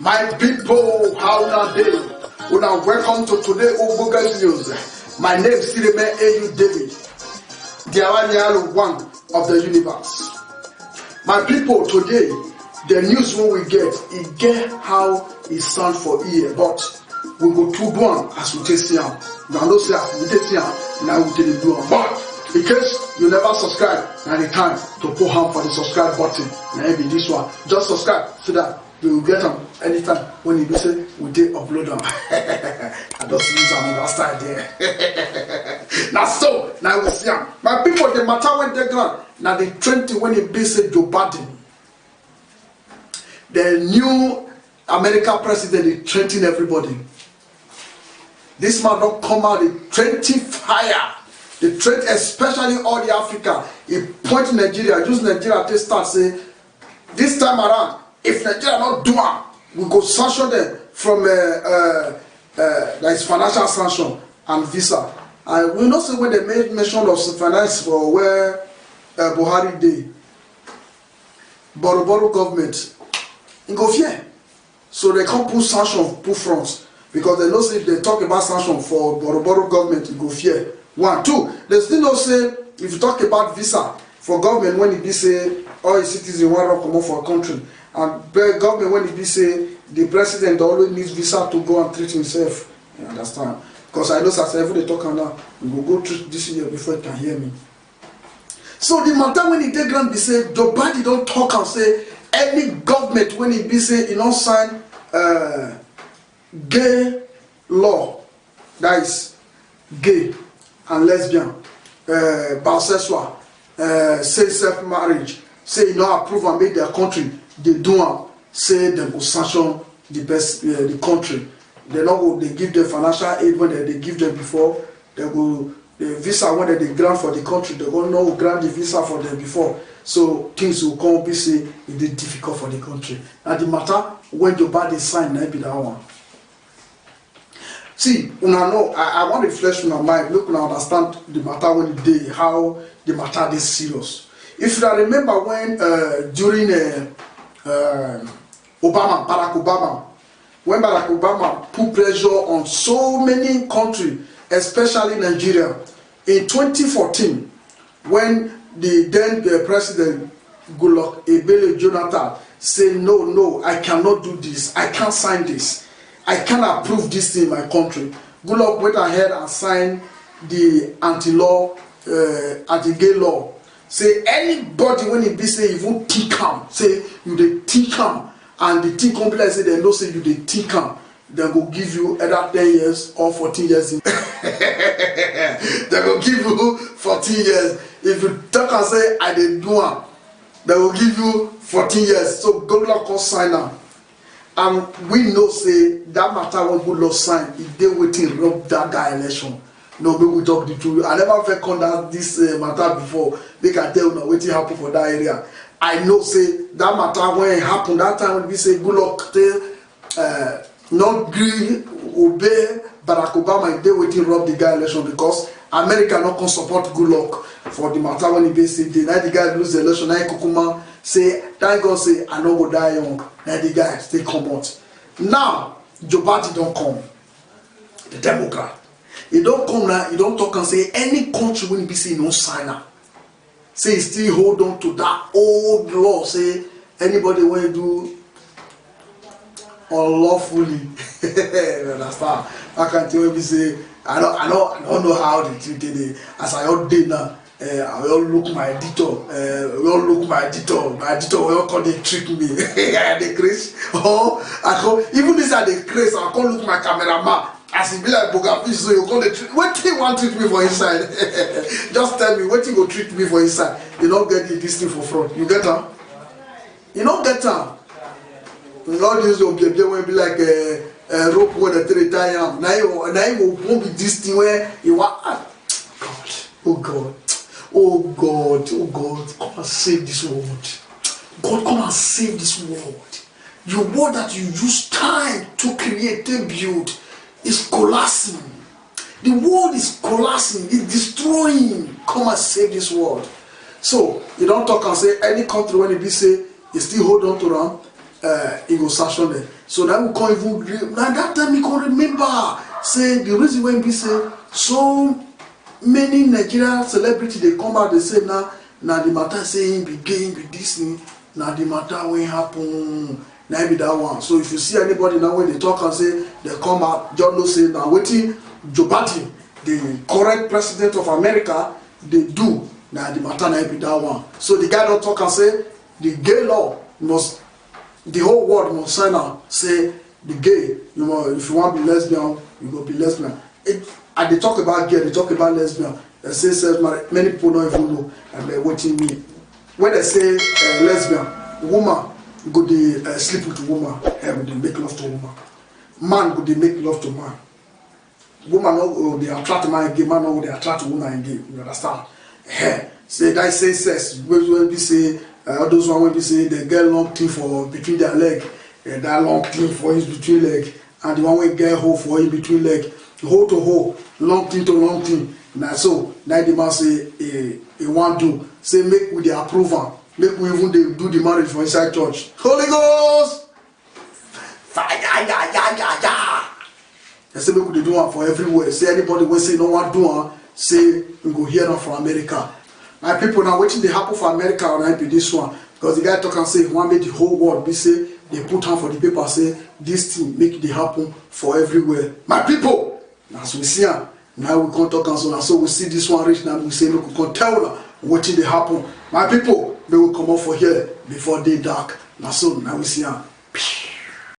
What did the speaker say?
My people, how are they? Una welcome to today Ogbonge News. My name is Sireme Ayu David, the Awanialu one of the universe. My people, today the news when we get how it sound for ear, but we go to one as we take see am. Now no say we take see am, now we take do am. But in case you never subscribe, now the time to put hand for the subscribe button. Now be this one. Just subscribe so that you will get them anytime when you say we did upload them. I just use them on that side there. Now so now we see them. My people, the matter when they ground. Now the 20 when it be say Joe Biden, the new American president is threatening everybody. This man don't come out the 20 fire. The threat, especially all the Africa. He point Nigeria, use Nigeria to start say this time around. If Nigeria not do it, we go sanction them from there is financial sanction and visa. And we know say when they made mention of finance for where Buhari dey, Boro government, in go fear. So they can't put sanction, put front, because they know say if they talk about sanction for Boro government, it go fear. 1, 2. They still know say if you talk about visa for government when it be say all citizens want to come out for a country. And government when it be say the president always needs visa to go and treat himself. You understand? Because I know as every day talking now, we will go through this year before you can hear me. So the matter when it take ground be say Joe Biden don't talk and say any government when it be say you don't sign gay law, that is gay and lesbian, bisexual, same-sex marriage, say you don't approve and make their country. They do say they go sanction the country. They not go, they give them financial aid when they give them before. They go the visa when they grant for the country. They go no grant the visa for them before. So things will come be say it is difficult for the country. And the matter when Joe Biden sign, now be that one. See, una know I want to refresh my mind. Look, una understand the matter when it day, how the matter is serious. If you remember when during Barack Obama, when Barack Obama put pressure on so many countries, especially Nigeria, in 2014, when the then president Goodluck Ebele Jonathan said, no, I cannot do this, I can't sign this, I can't approve this thing in my country. Goodluck went ahead and signed the anti-gay law. Say anybody when it be say you won't think am, say you dey think am, and the thing come like say they know say you dey think am, they go give you either 10 years or 14 years. They go give you 14 years. If you talk and say I dey do am, they will give you 14 years. So Goodluck come sign am, and we know say that matter when Goodluck sign, if they waiting rub that guy election. No, make we talk the truth. I never felt conduct this matter before. They can tell you what happen for that area. I know say that matter when it happened that time when we say Goodluck not agree obey Barack Obama if they waiting rob the guy election because America not can support Goodluck for the matter when he be say the night the guy lose the election. Now Kukuma say thank God say I no go die young. Now the guy still come out. Now Joe Biden don't come. The Democrat. You don't come now, you don't talk and say any country when you be say no signer. Say you still hold on to that old law. Say anybody when you do unlawfully. You understand? I can tell you say I don't know how they treat it. As I all did now, I will look my editor. My editor will call they trick me. They crazy. Oh, I call even this are the crazy. I call look my cameraman. As it be like Bogafish, so you call it. What you want to treat me for inside? Just tell me what you go treat me for inside. You don't get this thing for front. You get her? You don't get her. Lord use your baby when be like a rope when the three tie. Now you won't be this thing where you want. God, oh God, come and save this world. God, come and save this world. Your word that you use time to create and build is collapsing. The world is collapsing, it's destroying. Come and save this world. So you don't talk and say any country when it be say you still hold on to them. he go sanction them. So now we can't even. Now that time we can remember. Say the reason when we say so many Nigerian celebrities they come out they say now the matter saying be gay be this now the matter when happen now be that one. So if you see anybody now when they talk and say they come out just know say now waiting Joe Biden the current president of America they do now the matter now be that one. So the guy don't talk and say the gay law must the whole world must sign out say the gay you know if you want to be lesbian you go be lesbian. And they talk about gay, they talk about lesbian. They say sex marriage. Many people don't even know, and they're watching me. When they say lesbian, woman go they sleep with woman, they make love to woman. Man go they make love to man. Woman no they attract man gay, man no they attract woman gay. You understand? Say that say sex. When we say all those one when we say they get long thing for between their leg, that long thing for his between leg, and the one we get hole for in between leg. Hole to hole, long thing to long thing. Now so now the man say he want to say make with the approval, make we even do the marriage for inside church. Holy Ghost, fire, ya. They say make we do one for everywhere. Say anybody when say no one do one, say we go hear them from America. My people now waiting they happen for America or be this one because the guy talk and say one make the whole world be say they put on for the paper say this thing make it happen for everywhere. My people. As we see now we can't talk and so now so we see this one reach now we say look we can tell them what they happen. My people they will come up for here before day dark. Now so now we see